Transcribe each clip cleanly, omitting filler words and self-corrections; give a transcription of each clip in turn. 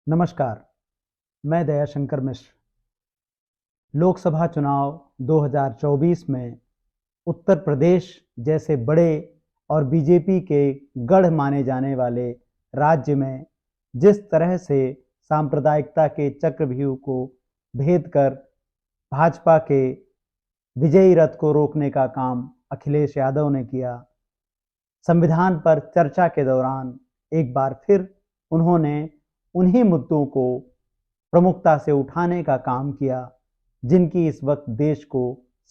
नमस्कार, मैं दयाशंकर मिश्र। लोकसभा चुनाव 2024 में उत्तर प्रदेश जैसे बड़े और बीजेपी के गढ़ माने जाने वाले राज्य में जिस तरह से सांप्रदायिकता के चक्रव्यूह को भेद कर भाजपा के विजयी रथ को रोकने का काम अखिलेश यादव ने किया, संविधान पर चर्चा के दौरान एक बार फिर उन्होंने उन्हीं मुद्दों को प्रमुखता से उठाने का काम किया जिनकी इस वक्त देश को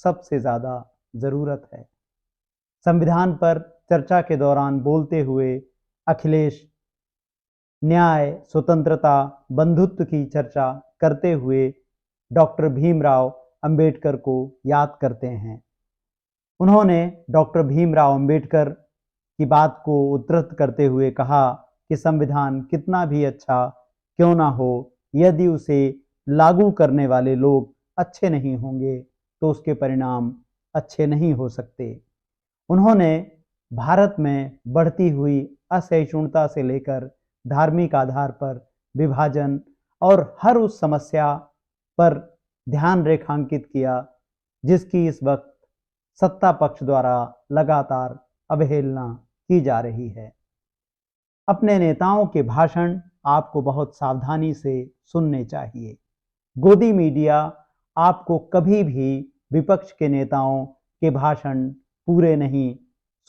सबसे ज़्यादा ज़रूरत है। संविधान पर चर्चा के दौरान बोलते हुए अखिलेश न्याय, स्वतंत्रता, बंधुत्व की चर्चा करते हुए डॉक्टर भीमराव अंबेडकर को याद करते हैं। उन्होंने डॉक्टर भीमराव अंबेडकर की बात को उद्धृत करते हुए कहा कि संविधान कितना भी अच्छा क्यों ना हो, यदि उसे लागू करने वाले लोग अच्छे नहीं होंगे तो उसके परिणाम अच्छे नहीं हो सकते। उन्होंने भारत में बढ़ती हुई असहिष्णुता से लेकर धार्मिक आधार पर विभाजन और हर उस समस्या पर ध्यान रेखांकित किया जिसकी इस वक्त सत्ता पक्ष द्वारा लगातार अवहेलना की जा रही है। अपने नेताओं के भाषण आपको बहुत सावधानी से सुनने चाहिए। गोदी मीडिया आपको कभी भी विपक्ष के नेताओं के भाषण पूरे नहीं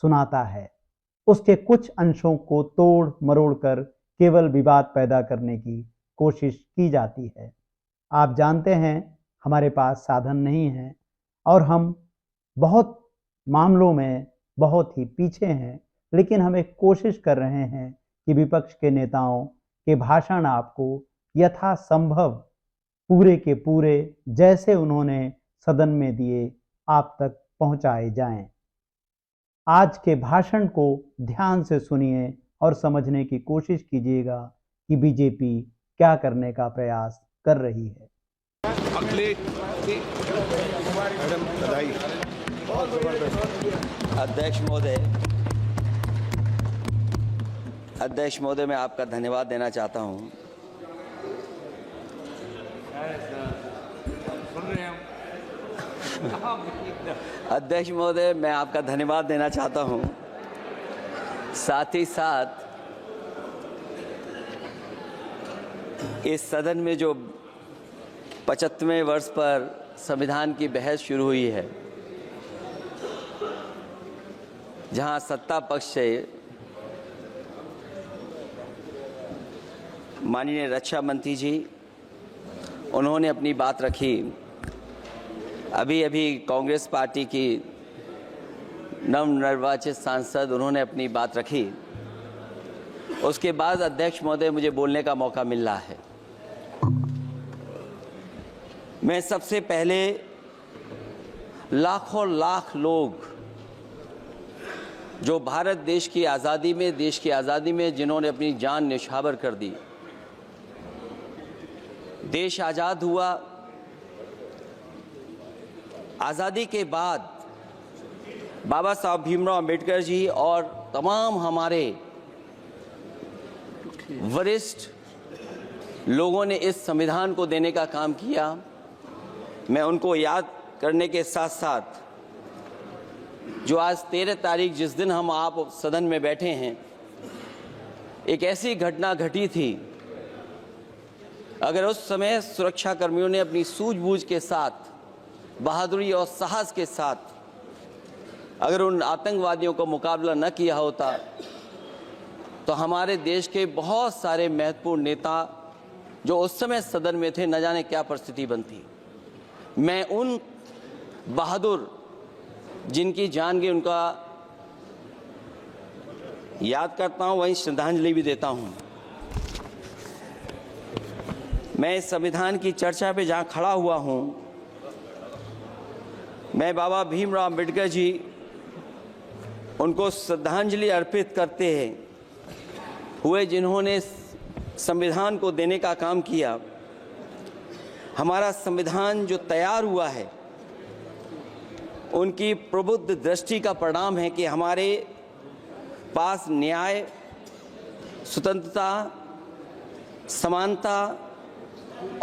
सुनाता है। उसके कुछ अंशों को तोड़ मरोड़ कर केवल विवाद पैदा करने की कोशिश की जाती है। आप जानते हैं हमारे पास साधन नहीं है और हम बहुत मामलों में बहुत ही पीछे हैं, लेकिन हम एक कोशिश कर रहे हैं कि विपक्ष के नेताओं के भाषण आपको यथासंभव पूरे के पूरे जैसे उन्होंने सदन में दिए आप तक पहुंचाए जाएं। आज के भाषण को ध्यान से सुनिए और समझने की कोशिश कीजिएगा कि बीजेपी क्या करने का प्रयास कर रही है। अध्यक्ष महोदय, मैं आपका धन्यवाद देना चाहता हूं। अध्यक्ष महोदय, मैं आपका धन्यवाद देना चाहता हूं। साथ ही साथ इस सदन में जो 75वें वर्ष पर संविधान की बहस शुरू हुई है, जहां सत्ता पक्ष से माननीय रक्षा मंत्री जी उन्होंने अपनी बात रखी। अभी कांग्रेस पार्टी की नवनिर्वाचित सांसद उन्होंने अपनी बात रखी। उसके बाद अध्यक्ष महोदय मुझे बोलने का मौका मिल रहा है। मैं सबसे पहले लाखों लाख लोग जो भारत देश की आज़ादी में जिन्होंने अपनी जान न्यौछावर कर दी, देश आज़ाद हुआ। आज़ादी के बाद बाबा साहब भीमराव अंबेडकर जी और तमाम हमारे वरिष्ठ लोगों ने इस संविधान को देने का काम किया। मैं उनको याद करने के साथ साथ जो आज 13 तारीख जिस दिन हम आप सदन में बैठे हैं, एक ऐसी घटना घटी थी, अगर उस समय सुरक्षा कर्मियों ने अपनी सूझबूझ के साथ, बहादुरी और साहस के साथ अगर उन आतंकवादियों को मुकाबला न किया होता तो हमारे देश के बहुत सारे महत्वपूर्ण नेता जो उस समय सदन में थे, न जाने क्या परिस्थिति बनती। मैं उन बहादुर जिनकी जान गई उनका याद करता हूं, वहीं श्रद्धांजलि भी देता हूं। मैं इस संविधान की चर्चा पे जहां खड़ा हुआ हूं, मैं बाबा भीमराव अंबेडकर जी उनको श्रद्धांजलि अर्पित करते हुए जिन्होंने संविधान को देने का काम किया। हमारा संविधान जो तैयार हुआ है, उनकी प्रबुद्ध दृष्टि का परिणाम है कि हमारे पास न्याय, स्वतंत्रता समानता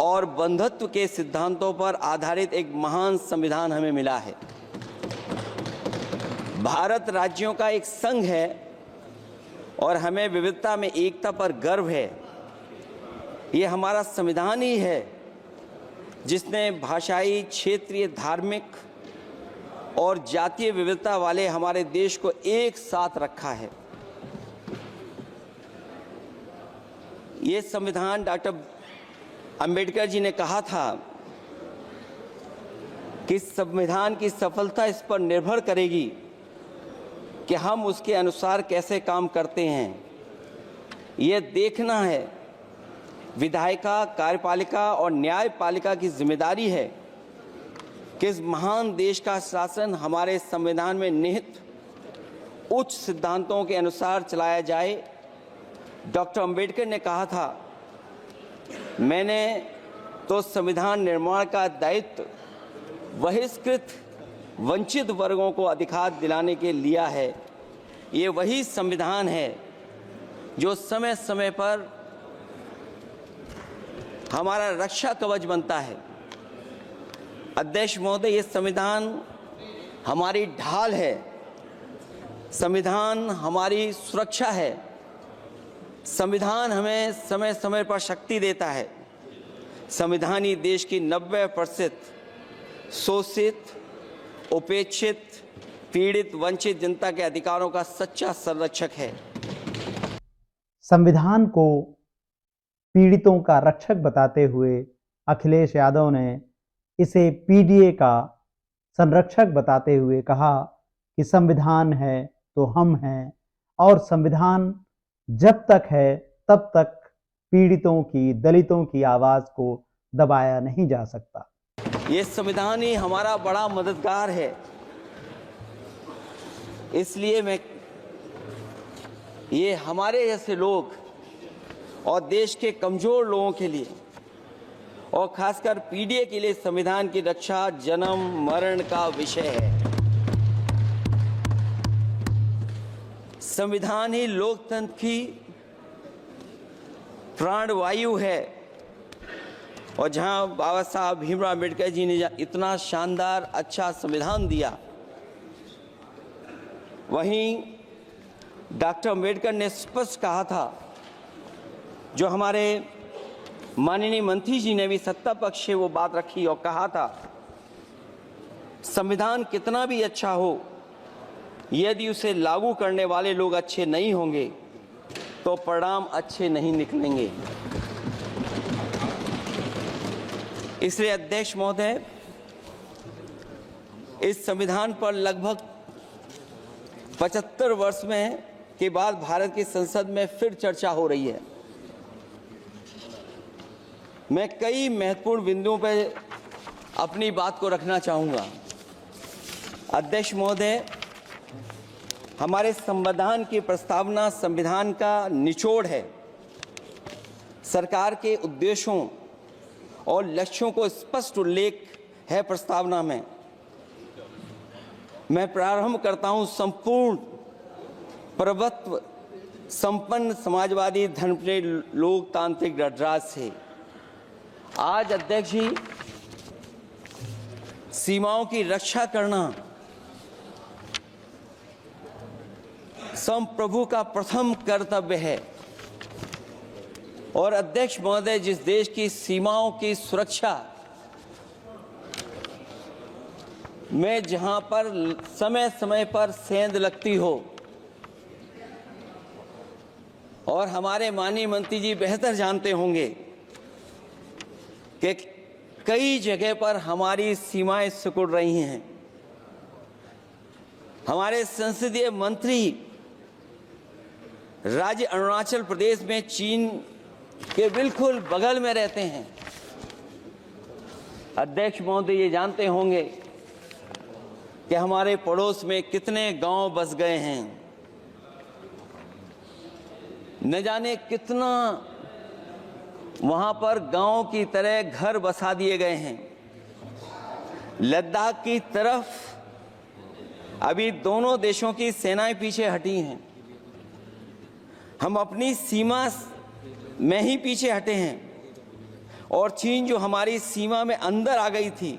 और बंधुत्व के सिद्धांतों पर आधारित एक महान संविधान हमें मिला है। भारत राज्यों का एक संघ है और हमें विविधता में एकता पर गर्व है। ये हमारा संविधान ही है जिसने भाषाई, क्षेत्रीय, धार्मिक और जातीय विविधता वाले हमारे देश को एक साथ रखा है। ये संविधान डॉक्टर अंबेडकर जी ने कहा था कि संविधान की सफलता इस पर निर्भर करेगी कि हम उसके अनुसार कैसे काम करते हैं। ये देखना है, विधायिका, कार्यपालिका और न्यायपालिका की जिम्मेदारी है कि इस महान देश का शासन हमारे संविधान में निहित उच्च सिद्धांतों के अनुसार चलाया जाए। डॉक्टर अंबेडकर ने कहा था, मैंने तो संविधान निर्माण का दायित्व बहिष्कृत वंचित वर्गों को अधिकार दिलाने के लिया है। ये वही संविधान है जो समय समय पर हमारा रक्षा कवच बनता है। अध्यक्ष महोदय, ये संविधान हमारी ढाल है, संविधान हमारी सुरक्षा है, संविधान हमें समय समय पर शक्ति देता है। संविधान ही देश की 90% शोषित, उपेक्षित, पीड़ित, वंचित जनता के अधिकारों का सच्चा संरक्षक है। संविधान को पीड़ितों का रक्षक बताते हुए अखिलेश यादव ने इसे पीडीए का संरक्षक बताते हुए कहा कि संविधान है तो हम हैं और संविधान जब तक है तब तक पीड़ितों की, दलितों की आवाज को दबाया नहीं जा सकता। ये संविधान ही हमारा बड़ा मददगार है। इसलिए ये हमारे जैसे लोग और देश के कमजोर लोगों के लिए और खासकर पीडीए के लिए संविधान की रक्षा जन्म मरण का विषय है। संविधान ही लोकतंत्र की प्राणवायु है और जहां बाबा साहब भीमराव अम्बेडकर जी ने इतना शानदार अच्छा संविधान दिया, वहीं डॉक्टर अम्बेडकर ने स्पष्ट कहा था, जो हमारे माननीय मंत्री जी ने भी सत्ता पक्ष से वो बात रखी और कहा था, संविधान कितना भी अच्छा हो, यदि उसे लागू करने वाले लोग अच्छे नहीं होंगे तो परिणाम अच्छे नहीं निकलेंगे। इसलिए अध्यक्ष महोदय, इस संविधान पर लगभग 75 वर्ष में के बाद भारत की संसद में फिर चर्चा हो रही है। मैं कई महत्वपूर्ण बिंदुओं पर अपनी बात को रखना चाहूँगा। अध्यक्ष महोदय, हमारे संविधान की प्रस्तावना संविधान का निचोड़ है। सरकार के उद्देश्यों और लक्ष्यों को स्पष्ट उल्लेख है प्रस्तावना में। मैं प्रारंभ करता हूं संपूर्ण प्रभुत्व संपन्न समाजवादी धर्मप्रिय लोकतांत्रिक गणराज्य से। आज अध्यक्ष जी, सीमाओं की रक्षा करना संप्रभु का प्रथम कर्तव्य है। और अध्यक्ष महोदय, जिस देश की सीमाओं की सुरक्षा में जहां पर समय समय पर सेंध लगती हो, और हमारे माननीय मंत्री जी बेहतर जानते होंगे कि कई जगह पर हमारी सीमाएं सिकुड़ रही हैं। हमारे संसदीय मंत्री राज्य अरुणाचल प्रदेश में चीन के बिल्कुल बगल में रहते हैं। अध्यक्ष महोदय, ये जानते होंगे कि हमारे पड़ोस में कितने गांव बस गए हैं, न जाने कितना वहां पर गांव की तरह घर बसा दिए गए हैं। लद्दाख की तरफ अभी दोनों देशों की सेनाएं पीछे हटी हैं। हम अपनी सीमा में ही पीछे हटे हैं और चीन जो हमारी सीमा में अंदर आ गई थी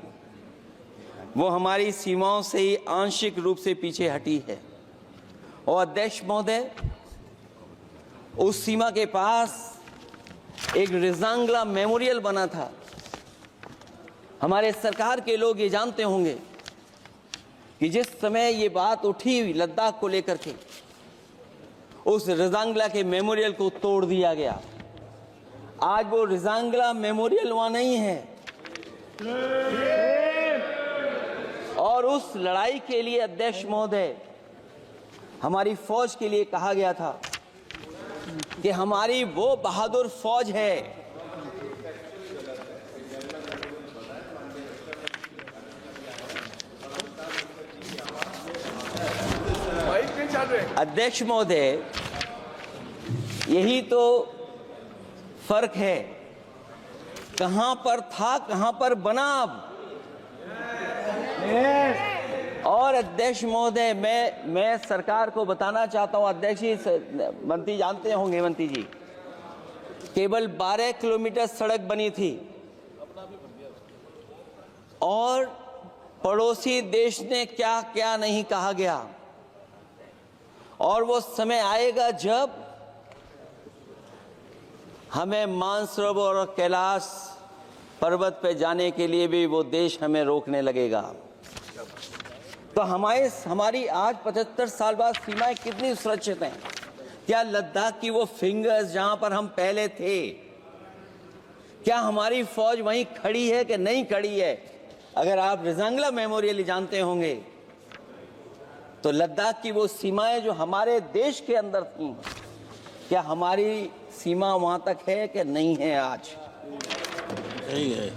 वो हमारी सीमाओं से ही आंशिक रूप से पीछे हटी है। और अध्यक्ष महोदय, उस सीमा के पास एक रिजांगला मेमोरियल बना था। हमारे सरकार के लोग ये जानते होंगे कि जिस समय ये बात उठी लद्दाख को लेकर के, उस रिजांगला के मेमोरियल को तोड़ दिया गया। आज वो रिजांगला मेमोरियल वहां नहीं है और उस लड़ाई के लिए अध्यक्ष महोदय हमारी फौज के लिए कहा गया था कि हमारी वो बहादुर फौज है अध्यक्ष महोदय, यही तो फर्क है, कहां पर था कहां पर बना अब। और अध्यक्ष महोदय, मैं सरकार को बताना चाहता हूं, अध्यक्ष जी, मंत्री जानते होंगे, मंत्री जी, केवल 12 किलोमीटर सड़क बनी थी और पड़ोसी देश ने क्या क्या नहीं कहा गया। और वो समय आएगा जब हमें मानसरोवर और कैलाश पर्वत पे जाने के लिए भी वो देश हमें रोकने लगेगा। तो हमारी आज 75 साल बाद सीमाएं कितनी सुरक्षित हैं? क्या लद्दाख की वो फिंगर्स जहां पर हम पहले थे, क्या हमारी फौज वहीं खड़ी है कि नहीं खड़ी है? अगर आप रिजांगला मेमोरियल जानते होंगे तो लद्दाख की वो सीमाएं जो हमारे देश के अंदर थी, क्या हमारी सीमा वहां तक है कि नहीं है? आज नहीं है।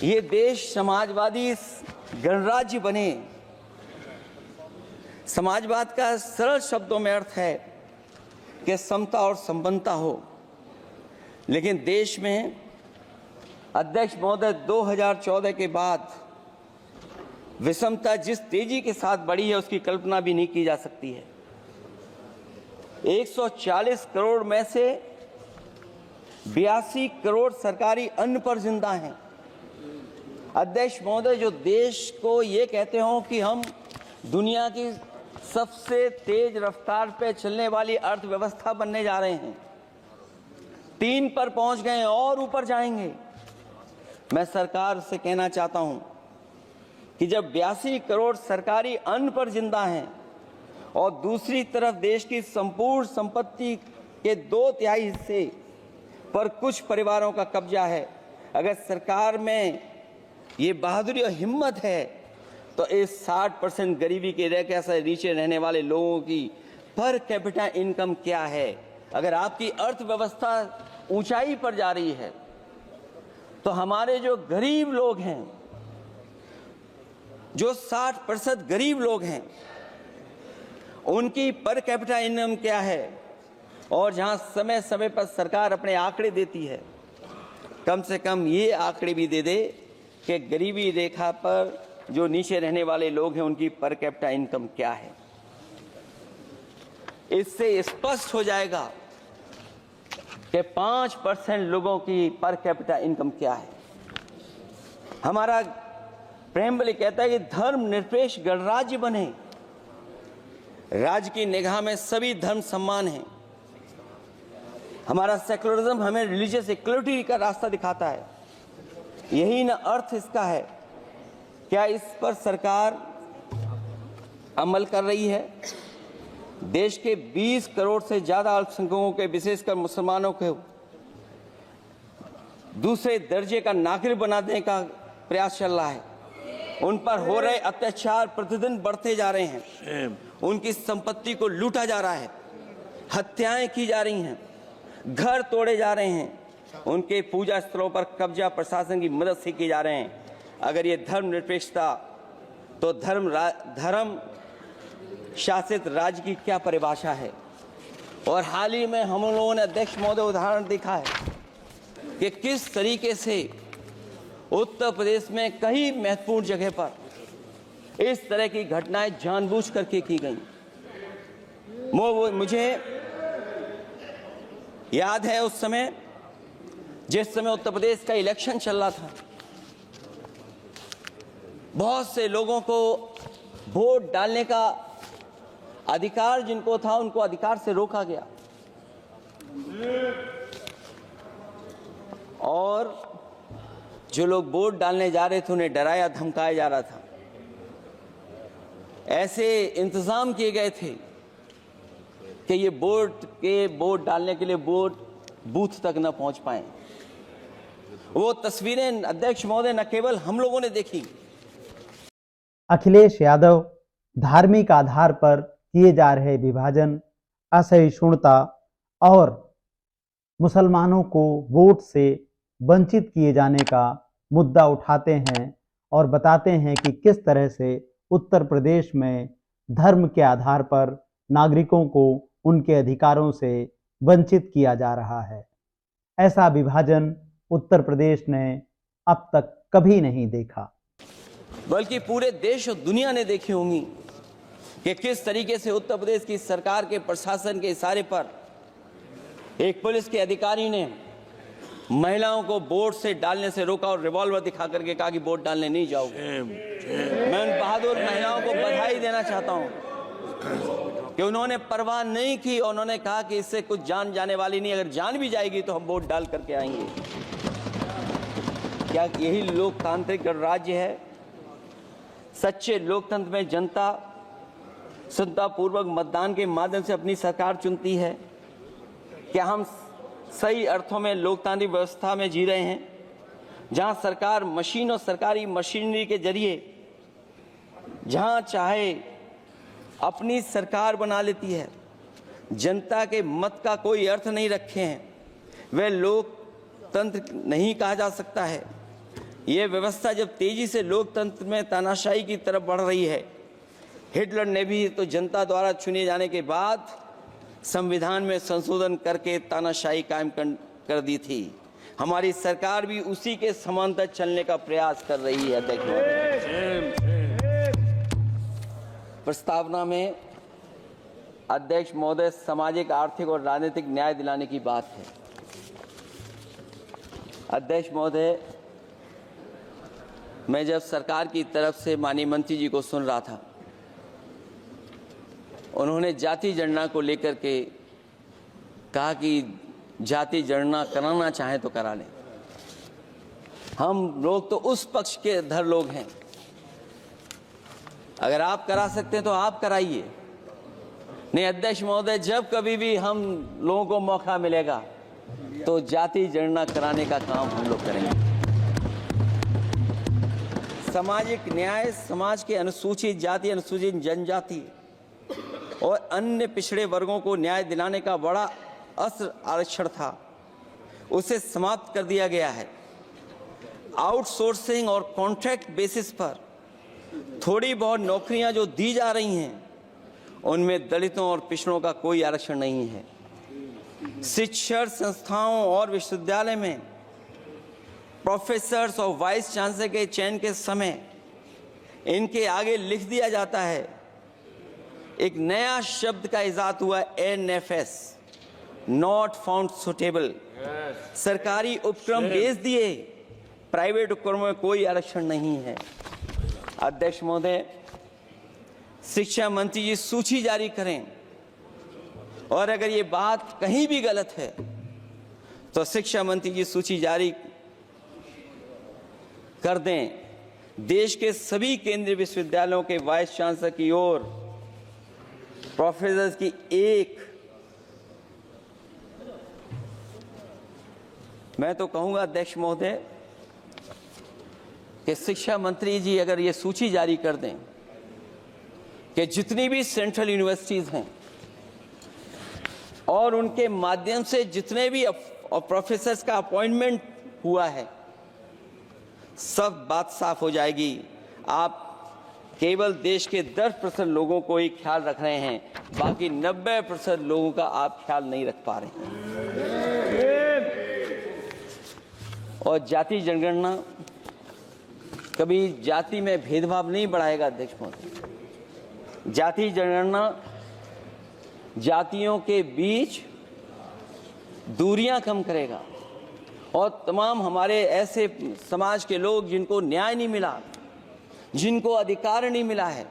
ये देश समाजवादी गणराज्य बने। समाजवाद का सरल शब्दों में अर्थ है कि समता और संपन्नता हो, लेकिन देश में अध्यक्ष महोदय 2014 के बाद विषमता जिस तेजी के साथ बढ़ी है उसकी कल्पना भी नहीं की जा सकती है। 140 करोड़ में से 82 करोड़ सरकारी अन्न पर जिंदा हैं। अध्यक्ष महोदय, जो देश को ये कहते हो कि हम दुनिया की सबसे तेज रफ्तार पे चलने वाली अर्थव्यवस्था बनने जा रहे हैं, 3 पर पहुंच गए और ऊपर जाएंगे। मैं सरकार से कहना चाहता हूं कि जब 82 करोड़ सरकारी अन्न पर जिंदा हैं और दूसरी तरफ देश की संपूर्ण संपत्ति के 2/3 हिस्से पर कुछ परिवारों का कब्जा है, अगर सरकार में ये बहादुरी और हिम्मत है तो इस 60% गरीबी के रेखा से नीचे रहने वाले लोगों की पर कैपिटा इनकम क्या है? अगर आपकी अर्थव्यवस्था ऊंचाई पर जा रही है तो हमारे जो गरीब लोग हैं, जो 60% गरीब लोग हैं, उनकी पर कैपिटा इनकम क्या है? और जहां समय समय पर सरकार अपने आंकड़े देती है, कम से कम ये आंकड़े भी दे दे कि गरीबी रेखा पर जो नीचे रहने वाले लोग हैं उनकी पर कैपिटा इनकम क्या है। इससे स्पष्ट हो जाएगा कि 5% लोगों की पर कैपिटा इनकम क्या है। हमारा प्रेमबली कहता है कि धर्म निरपेक्ष गणराज्य बने, राज्य की निगाह में सभी धर्म सम्मान हैं। हमारा सेकुलरिज्म हमें रिलीजियस इक्वलिटी का रास्ता दिखाता है। यही ना अर्थ इसका है। क्या इस पर सरकार अमल कर रही है? देश के 20 करोड़ से ज्यादा अल्पसंख्यकों के, विशेषकर मुसलमानों को दूसरे दर्जे का नागरिक बनाने का प्रयास चल रहा है। उन पर हो रहे अत्याचार प्रतिदिन बढ़ते जा रहे हैं। उनकी संपत्ति को लूटा जा रहा है, हत्याएं की जा रही हैं, घर तोड़े जा रहे हैं, उनके पूजा स्थलों पर कब्जा प्रशासन की मदद से किए जा रहे हैं। अगर ये धर्मनिरपेक्षता, तो धर्म शासित राज्य की क्या परिभाषा है? और हाल ही में हम लोगों ने अध्यक्ष महोदय उदाहरण देखा है कि किस तरीके से उत्तर प्रदेश में कई महत्वपूर्ण जगह पर इस तरह की घटनाएं जानबूझ करके की गई। मुझे याद है उस समय, जिस समय उत्तर प्रदेश का इलेक्शन चल रहा था, बहुत से लोगों को वोट डालने का अधिकार जिनको था, उनको अधिकार से रोका गया और जो लोग वोट डालने जा रहे थे उन्हें डराया धमकाया जा रहा था। ऐसे इंतजाम किए गए थे कि ये वोट डालने के लिए वोट बूथ तक न पहुंच पाए। वो तस्वीरें अध्यक्ष महोदय न केवल हम लोगों ने देखी। अखिलेश यादव धार्मिक आधार पर किए जा रहे विभाजन, असहिष्णुता और मुसलमानों को वोट से वंचित किए जाने का मुद्दा उठाते हैं और बताते हैं कि किस तरह से उत्तर प्रदेश में धर्म के आधार पर नागरिकों को उनके अधिकारों से वंचित किया जा रहा है। ऐसा विभाजन उत्तर प्रदेश ने अब तक कभी नहीं देखा, बल्कि पूरे देश और दुनिया ने देखी होंगी कि किस तरीके से उत्तर प्रदेश की सरकार के प्रशासन के इशारे पर एक पुलिस के अधिकारी ने महिलाओं को वोट से डालने से रोका और रिवॉल्वर दिखा करके कहा कि वोट डालने नहीं जाओगे। मैं उन बहादुर महिलाओं को बधाई देना चाहता हूं कि उन्होंने परवाह नहीं की और उन्होंने कहा कि इससे कुछ जान जाने वाली नहीं, अगर जान भी जाएगी तो हम वोट डाल करके आएंगे। क्या यही लोकतांत्रिक गणराज्य है? सच्चे लोकतंत्र में जनता श्रद्धापूर्वक मतदान के माध्यम से अपनी सरकार चुनती है। क्या हम सही अर्थों में लोकतांत्रिक व्यवस्था में जी रहे हैं, जहां सरकार मशीन और सरकारी मशीनरी के जरिए जहां चाहे अपनी सरकार बना लेती है, जनता के मत का कोई अर्थ नहीं रखे हैं, वह लोकतंत्र नहीं कहा जा सकता है। यह व्यवस्था जब तेजी से लोकतंत्र में तानाशाही की तरफ बढ़ रही है, हिटलर ने भी तो जनता द्वारा चुने जाने के बाद संविधान में संशोधन करके तानाशाही कायम कर दी थी। हमारी सरकार भी उसी के समांतर चलने का प्रयास कर रही है। प्रस्तावना में अध्यक्ष महोदय सामाजिक, आर्थिक और राजनीतिक न्याय दिलाने की बात है। अध्यक्ष महोदय, मैं जब सरकार की तरफ से माननीय मंत्री जी को सुन रहा था, उन्होंने जाति जनगणना को लेकर के कहा कि जाति जनगणना कराना चाहें तो करा लें। हम लोग तो उस पक्ष के धर लोग हैं, अगर आप करा सकते हैं तो आप कराइए। नहीं अध्यक्ष महोदय, जब कभी भी हम लोगों को मौका मिलेगा तो जाति जनगणना कराने का काम हम लोग करेंगे। सामाजिक न्याय समाज के अनुसूचित जाति, अनुसूचित जनजाति और अन्य पिछड़े वर्गों को न्याय दिलाने का बड़ा अस्त्र आरक्षण था, उसे समाप्त कर दिया गया है। आउटसोर्सिंग और कॉन्ट्रैक्ट बेसिस पर थोड़ी बहुत नौकरियां जो दी जा रही हैं, उनमें दलितों और पिछड़ों का कोई आरक्षण नहीं है। शिक्षण संस्थाओं और विश्वविद्यालय में प्रोफेसर्स और वाइस चांसलर के चयन के समय इनके आगे लिख दिया जाता है, एक नया शब्द का इजाद हुआ, NFS, नॉट फाउंड सुटेबल। सरकारी उपक्रम भेज दिए, प्राइवेट उपक्रमों में कोई आरक्षण नहीं है। अध्यक्ष महोदय, शिक्षा मंत्री जी सूची जारी करें और अगर ये बात कहीं भी गलत है तो शिक्षा मंत्री जी सूची जारी कर दें। देश के सभी केंद्रीय विश्वविद्यालयों के वाइस चांसलर की ओर प्रोफेसर की एक, मैं तो कहूंगा अध्यक्ष महोदय कि शिक्षा मंत्री जी अगर ये सूची जारी कर दें कि जितनी भी सेंट्रल यूनिवर्सिटीज हैं और उनके माध्यम से जितने भी प्रोफेसर्स का अपॉइंटमेंट हुआ है, सब बात साफ हो जाएगी। आप केवल देश के 10% लोगों को ही ख्याल रख रहे हैं, बाकी 90% लोगों का आप ख्याल नहीं रख पा रहे हैं। और जाति जनगणना कभी जाति में भेदभाव नहीं बढ़ाएगा अध्यक्ष महोदय। जाति जनगणना जातियों के बीच दूरियां कम करेगा और तमाम हमारे ऐसे समाज के लोग जिनको न्याय नहीं मिला, जिनको अधिकार नहीं मिला है,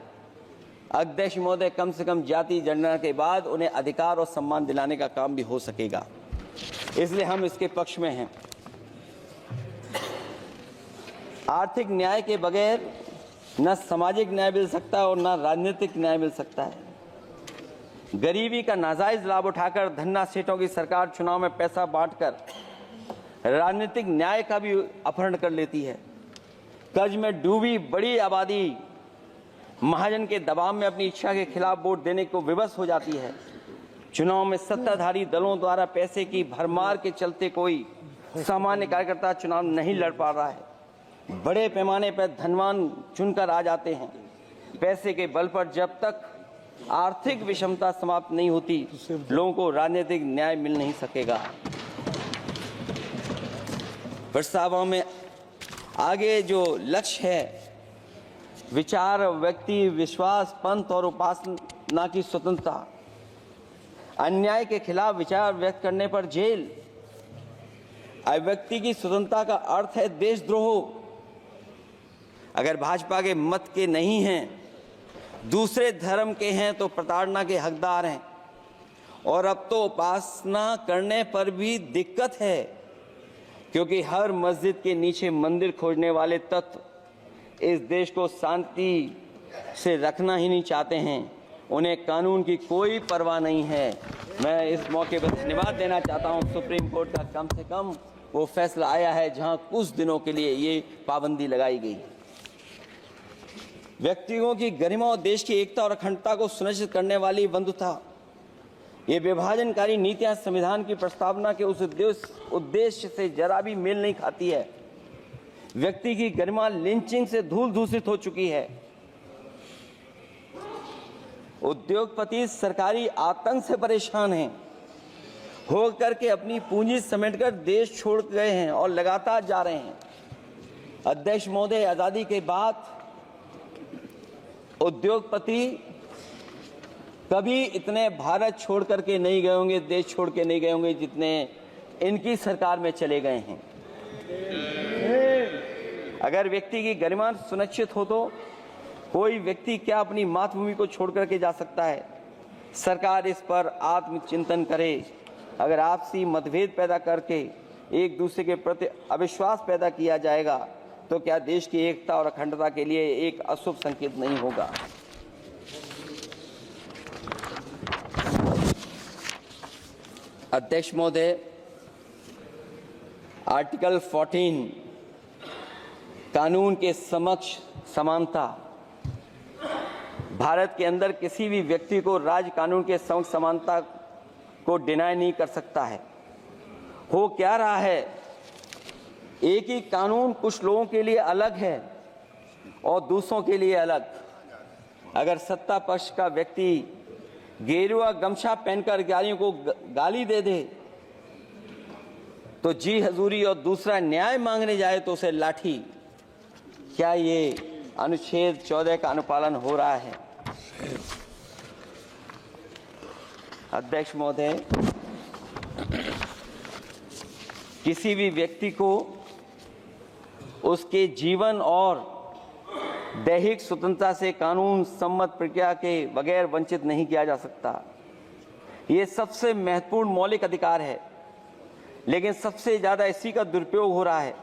अध्यक्ष महोदय, कम से कम जाति जनगणना के बाद उन्हें अधिकार और सम्मान दिलाने का काम भी हो सकेगा। इसलिए हम इसके पक्ष में हैं। आर्थिक न्याय के बगैर न सामाजिक न्याय मिल सकता है और न राजनीतिक न्याय मिल सकता है। गरीबी का नाजायज लाभ उठाकर धन्ना सेठों की सरकार चुनाव में पैसा बांटकर राजनीतिक न्याय का भी अपहरण कर लेती है। कर्ज में डूबी बड़ी आबादी महाजन के दबाव में अपनी इच्छा के खिलाफ वोट देने को विवश हो जाती है। चुनाव में सत्ताधारी दलों द्वारा पैसे की भरमार के चलते कोई सामान्य कार्यकर्ता चुनाव नहीं लड़ पा रहा है। बड़े पैमाने पर धनवान चुनकर आ जाते हैं। पैसे के बल पर जब तक आर्थिक विषमता समाप्त नहीं होती, लोगों को राजनीतिक न्याय मिल नहीं सकेगा। प्रस्तावों में आगे जो लक्ष्य है, विचार, व्यक्ति, विश्वास, पंथ और उपासना की स्वतंत्रता, अन्याय के खिलाफ विचार व्यक्त करने पर जेल, अभिव्यक्ति की स्वतंत्रता का अर्थ है देशद्रोह। अगर भाजपा के मत के नहीं हैं, दूसरे धर्म के हैं तो प्रताड़ना के हकदार हैं। और अब तो उपासना करने पर भी दिक्कत है, क्योंकि हर मस्जिद के नीचे मंदिर खोजने वाले तत्व इस देश को शांति से रखना ही नहीं चाहते हैं। उन्हें कानून की कोई परवाह नहीं है। मैं इस मौके पर धन्यवाद देना चाहता हूं। सुप्रीम कोर्ट का कम से कम वो फैसला आया है जहां कुछ दिनों के लिए ये पाबंदी लगाई गई। व्यक्तियों की गरिमा और देश की एकता और अखंडता को सुनिश्चित करने वाली बंधुता, ये विभाजनकारी नीतियां संविधान की प्रस्तावना के उस उद्देश्य से जरा भी मेल नहीं खाती है। व्यक्ति की गरिमा लिंचिंग से धूल दूषित हो चुकी है। उद्योगपति सरकारी आतंक से परेशान हैं, होकर के अपनी पूंजी समेटकर देश छोड़ गए हैं और लगातार जा रहे हैं। अध्यक्ष महोदय, आजादी के बाद उद्योगपति कभी इतने भारत छोड़ करके नहीं गए होंगे, देश छोड़ के नहीं गए होंगे जितने इनकी सरकार में चले गए हैं। अगर व्यक्ति की गरिमा सुनिश्चित हो तो कोई व्यक्ति क्या अपनी मातृभूमि को छोड़ करके जा सकता है। सरकार इस पर आत्मचिंतन करे। अगर आपसी मतभेद पैदा करके एक दूसरे के प्रति अविश्वास पैदा किया जाएगा तो क्या देश की एकता और अखंडता के लिए एक अशुभ संकेत नहीं होगा। अध्यक्ष महोदय, आर्टिकल 14 कानून के समक्ष समानता, भारत के अंदर किसी भी व्यक्ति को राज्य कानून के समक्ष समानता को डिनाई नहीं कर सकता है। हो क्या रहा है, एक ही कानून कुछ लोगों के लिए अलग है और दूसरों के लिए अलग। अगर सत्ता पक्ष का व्यक्ति गेरुआ गमछा पहनकर गालियों को गाली दे दे तो जी हजूरी और दूसरा न्याय मांगने जाए तो उसे लाठी। क्या ये अनुच्छेद 14 का अनुपालन हो रहा है? अध्यक्ष महोदय, किसी भी व्यक्ति को उसके जीवन और दैहिक स्वतंत्रता से कानून सम्मत प्रक्रिया के बगैर वंचित नहीं किया जा सकता। ये सबसे महत्वपूर्ण मौलिक अधिकार है, लेकिन सबसे ज्यादा इसी का दुरुपयोग हो रहा है।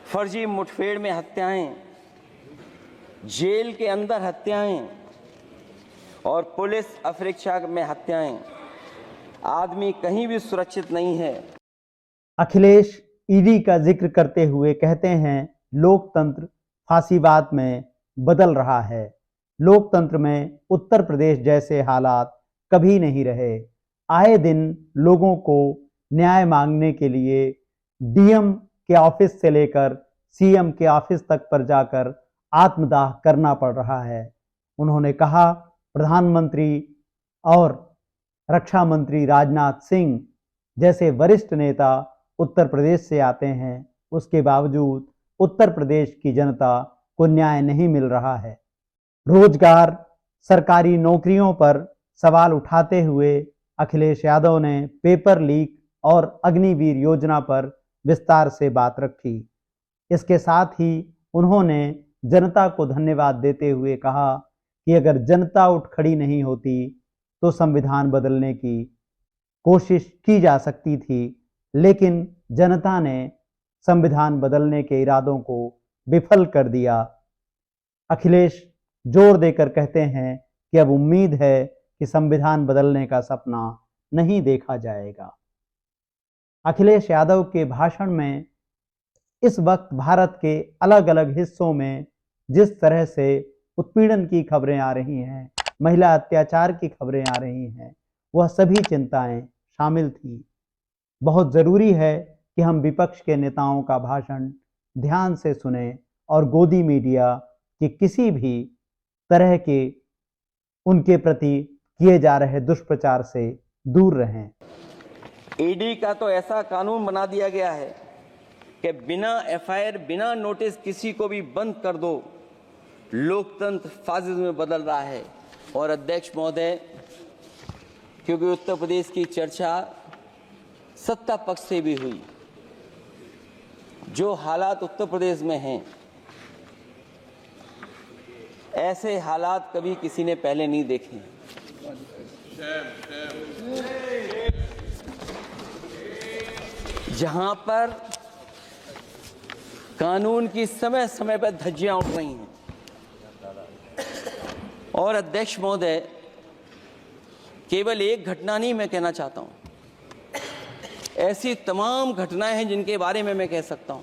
फर्जी मुठभेड़ में हत्याएं, जेल के अंदर हत्याएं और पुलिस अफरीक्षा में हत्याएं। आदमी कहीं भी सुरक्षित नहीं है। अखिलेश ईडी का जिक्र करते हुए कहते हैं, लोकतंत्र फांसीवाद में बदल रहा है। लोकतंत्र में उत्तर प्रदेश जैसे हालात कभी नहीं रहे। आए दिन लोगों को न्याय मांगने के लिए डीएम के ऑफिस से लेकर सीएम के ऑफिस तक पर जाकर आत्मदाह करना पड़ रहा है। उन्होंने कहा, प्रधानमंत्री और रक्षा मंत्री राजनाथ सिंह जैसे वरिष्ठ नेता उत्तर प्रदेश से आते हैं, उसके बावजूद उत्तर प्रदेश की जनता को न्याय नहीं मिल रहा है। रोजगार, सरकारी नौकरियों पर सवाल उठाते हुए अखिलेश यादव ने पेपर लीक और अग्निवीर योजना पर विस्तार से बात रखी। इसके साथ ही उन्होंने जनता को धन्यवाद देते हुए कहा कि अगर जनता उठ खड़ी नहीं होती तो संविधान बदलने की कोशिश की जा सकती थी, लेकिन जनता ने संविधान बदलने के इरादों को विफल कर दिया। अखिलेश जोर देकर कहते हैं कि अब उम्मीद है कि संविधान बदलने का सपना नहीं देखा जाएगा। अखिलेश यादव के भाषण में इस वक्त भारत के अलग अलग हिस्सों में जिस तरह से उत्पीड़न की खबरें आ रही हैं, महिला अत्याचार की खबरें आ रही हैं, वह सभी चिंताएं शामिल थी। बहुत ज़रूरी है कि हम विपक्ष के नेताओं का भाषण ध्यान से सुने और गोदी मीडिया के किसी भी तरह के उनके प्रति किए जा रहे दुष्प्रचार से दूर रहें। ईडी का तो ऐसा कानून बना दिया गया है कि बिना एफआईआर, बिना नोटिस किसी को भी बंद कर दो। लोकतंत्र फासिज्म में बदल रहा है। और अध्यक्ष महोदय, क्योंकि उत्तर प्रदेश की चर्चा सत्ता पक्ष से भी हुई, जो हालात उत्तर प्रदेश में हैं, ऐसे हालात कभी किसी ने पहले नहीं देखे। जहां पर कानून की समय समय पर धज्जियां उठ रही हैं। और अध्यक्ष महोदय, केवल एक घटना नहीं मैं कहना चाहता हूं, ऐसी तमाम घटनाएं हैं जिनके बारे में मैं कह सकता हूं।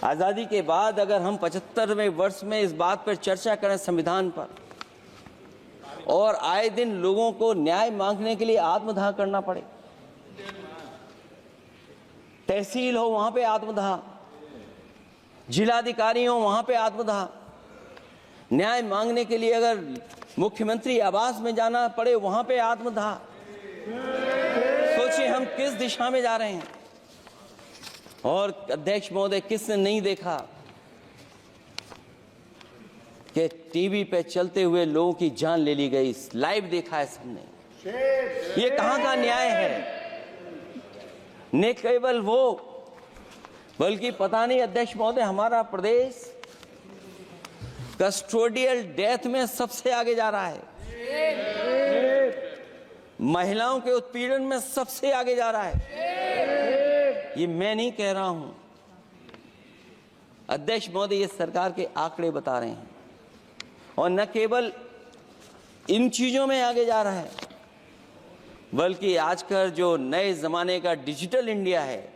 आज़ादी के बाद अगर हम 75वें वर्ष में इस बात पर चर्चा करें संविधान पर, और आए दिन लोगों को न्याय मांगने के लिए आत्मदाह करना पड़े, तहसील हो वहां पे आत्मदाह, जिलाधिकारी हो वहां पे आत्मदाह, न्याय मांगने के लिए अगर मुख्यमंत्री आवास में जाना पड़े वहां पे आत्मदाह। सोचिए हम किस दिशा में जा रहे हैं। और अध्यक्ष महोदय, किसने नहीं देखा कि टीवी पे चलते हुए लोगों की जान ले ली गई? लाइव देखा है सबने। ये कहां का न्याय है? न केवल वो, बल्कि पता नहीं अध्यक्ष महोदय, हमारा प्रदेश कस्टोडियल डेथ में सबसे आगे जा रहा है, महिलाओं के उत्पीड़न में सबसे आगे जा रहा है। ये मैं नहीं कह रहा हूं, अध्यक्ष महोदय ये सरकार के आंकड़े बता रहे हैं। और न केवल इन चीजों में आगे जा रहा है, बल्कि आजकल जो नए जमाने का डिजिटल इंडिया है,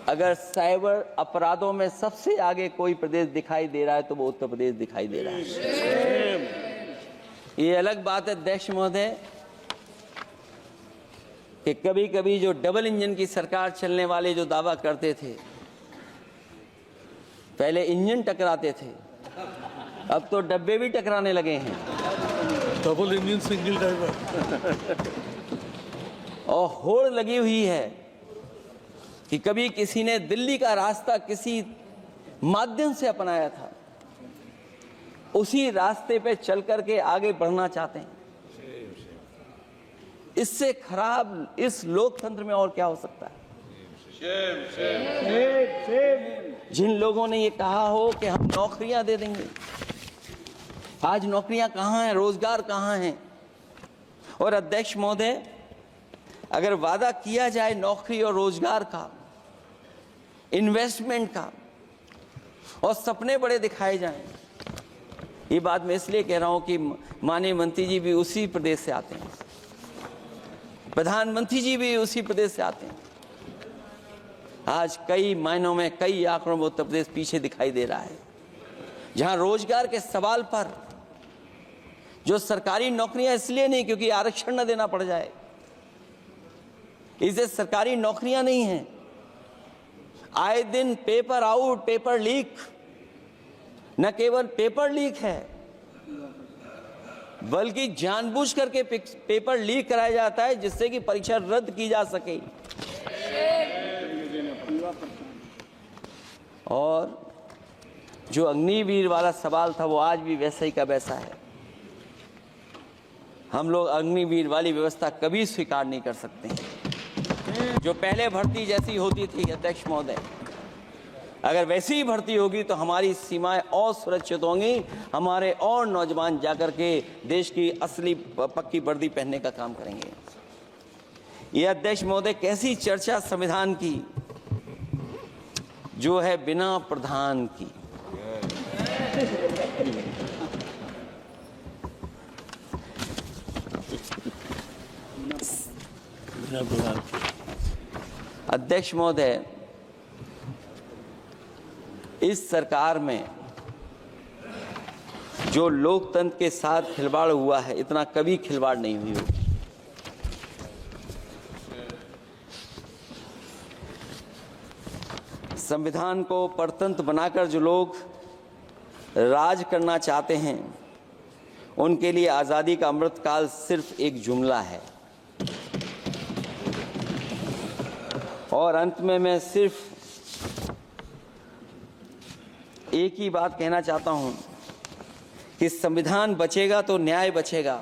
अगर साइबर अपराधों में सबसे आगे कोई प्रदेश दिखाई दे रहा है तो वो उत्तर प्रदेश दिखाई दे रहा है। ये अलग बात है अध्यक्ष महोदय कि कभी कभी जो डबल इंजन की सरकार चलने वाले जो दावा करते थे, पहले इंजन टकराते थे, अब तो डब्बे भी टकराने लगे हैं। Double engine single driver. और होड़ लगी हुई है कि कभी किसी ने दिल्ली का रास्ता किसी माध्यम से अपनाया था, उसी रास्ते पे चल करके आगे बढ़ना चाहते हैं। इससे खराब इस लोकतंत्र में और क्या हो सकता है? जिन लोगों ने ये कहा हो कि हम नौकरियां दे देंगे, आज नौकरियां कहां हैं? रोजगार कहां हैं? और अध्यक्ष महोदय, अगर वादा किया जाए नौकरी और रोजगार का, इन्वेस्टमेंट का, और सपने बड़े दिखाए जाएं, ये बात मैं इसलिए कह रहा हूं कि माननीय मंत्री जी भी उसी प्रदेश से आते हैं, प्रधानमंत्री जी भी उसी प्रदेश से आते हैं। आज कई मायनों में, कई आंकड़ों में उत्तर प्रदेश पीछे दिखाई दे रहा है। जहां रोजगार के सवाल पर, जो सरकारी नौकरियां इसलिए नहीं क्योंकि आरक्षण न देना पड़ जाए, इसे सरकारी नौकरियां नहीं हैं। आए दिन पेपर आउट, पेपर लीक, न केवल पेपर लीक है बल्कि जानबूझ करके पेपर लीक कराया जाता है जिससे कि परीक्षा रद्द की जा सके। और जो अग्निवीर वाला सवाल था वो आज भी वैसा ही का वैसा है। हम लोग अग्निवीर वाली व्यवस्था कभी स्वीकार नहीं कर सकते हैं। जो पहले भर्ती जैसी होती थी अध्यक्ष महोदय, अगर वैसी ही भर्ती होगी तो हमारी सीमाएं और सुरक्षित होंगी, हमारे और नौजवान जाकर के देश की असली पक्की वर्दी पहनने का काम करेंगे। ये अध्यक्ष महोदय कैसी चर्चा संविधान की जो है बिना प्रधान की। अध्यक्ष महोदय, इस सरकार में जो लोकतंत्र के साथ खिलवाड़ हुआ है, इतना कभी खिलवाड़ नहीं हुई होगी। संविधान को परतंत्र बनाकर जो लोग राज करना चाहते हैं, उनके लिए आज़ादी का अमृतकाल सिर्फ एक जुमला है। और अंत में मैं सिर्फ एक ही बात कहना चाहता हूं कि संविधान बचेगा तो न्याय बचेगा,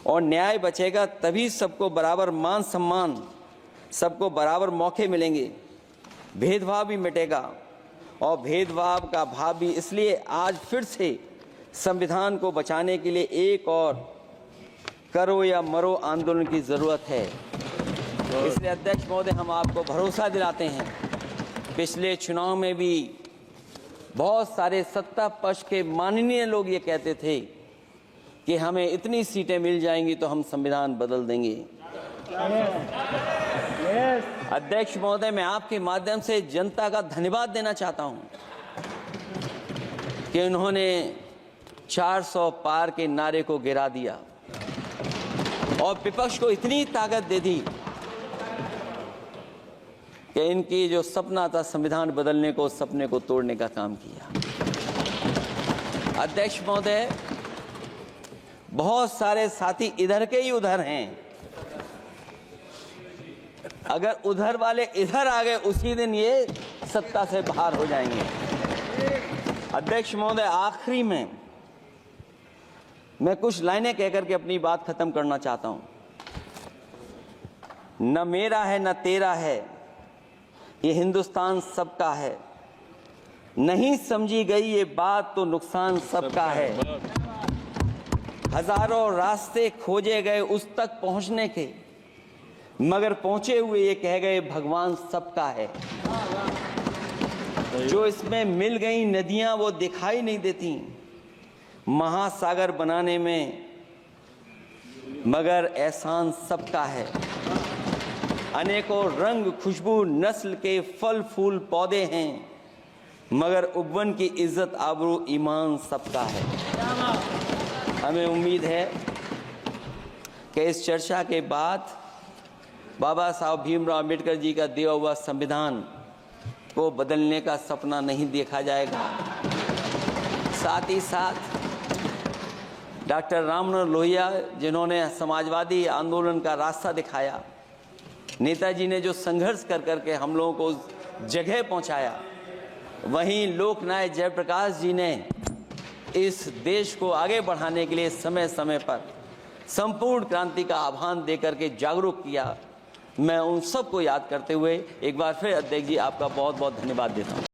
और न्याय बचेगा तभी सबको बराबर मान सम्मान, सबको बराबर मौके मिलेंगे, भेदभाव भी मिटेगा। और भेदभाव का भाव भी इसलिए आज फिर से संविधान को बचाने के लिए एक और करो या मरो आंदोलन की जरूरत है। इसलिए अध्यक्ष महोदय, हम आपको भरोसा दिलाते हैं, पिछले चुनाव में भी बहुत सारे सत्ता पक्ष के माननीय लोग ये कहते थे कि हमें इतनी सीटें मिल जाएंगी तो हम संविधान बदल देंगे। अध्यक्ष महोदय, मैं आपके माध्यम से जनता का धन्यवाद देना चाहता हूं कि उन्होंने 400 पार के नारे को गिरा दिया और विपक्ष को इतनी ताकत दे दी कि इनकी जो सपना था संविधान बदलने को, उस सपने को तोड़ने का काम किया। अध्यक्ष महोदय, बहुत सारे साथी इधर के ही उधर हैं, अगर उधर वाले इधर आ गए उसी दिन ये सत्ता से बाहर हो जाएंगे। अध्यक्ष महोदय, आखिरी में मैं कुछ लाइनें कहकर के अपनी बात खत्म करना चाहता हूं। न मेरा है न तेरा है, ये हिंदुस्तान सबका है। नहीं समझी गई ये बात तो नुकसान सबका है। हजारों रास्ते खोजे गए उस तक पहुंचने के, मगर पहुंचे हुए ये कह गए भगवान सबका है। जो इसमें मिल गई नदियां वो दिखाई नहीं देती महासागर बनाने में, मगर एहसान सबका है। अनेकों रंग खुशबू नस्ल के फल फूल पौधे हैं, मगर उपवन की इज्जत आबरू ईमान सबका है। हमें उम्मीद है कि इस चर्चा के बाद बाबा साहब भीमराव अम्बेडकर जी का दिया हुआ संविधान को बदलने का सपना नहीं देखा जाएगा। साथ ही साथ डॉक्टर राममनोहर लोहिया, जिन्होंने समाजवादी आंदोलन का रास्ता दिखाया, नेताजी ने जो संघर्ष कर करके हम लोगों को उस जगह पहुंचाया, वहीं लोकनायक जयप्रकाश जी ने इस देश को आगे बढ़ाने के लिए समय समय पर संपूर्ण क्रांति का आह्वान देकर के जागरूक किया। मैं उन सबको याद करते हुए एक बार फिर अध्यक्ष जी आपका बहुत बहुत धन्यवाद देता हूं।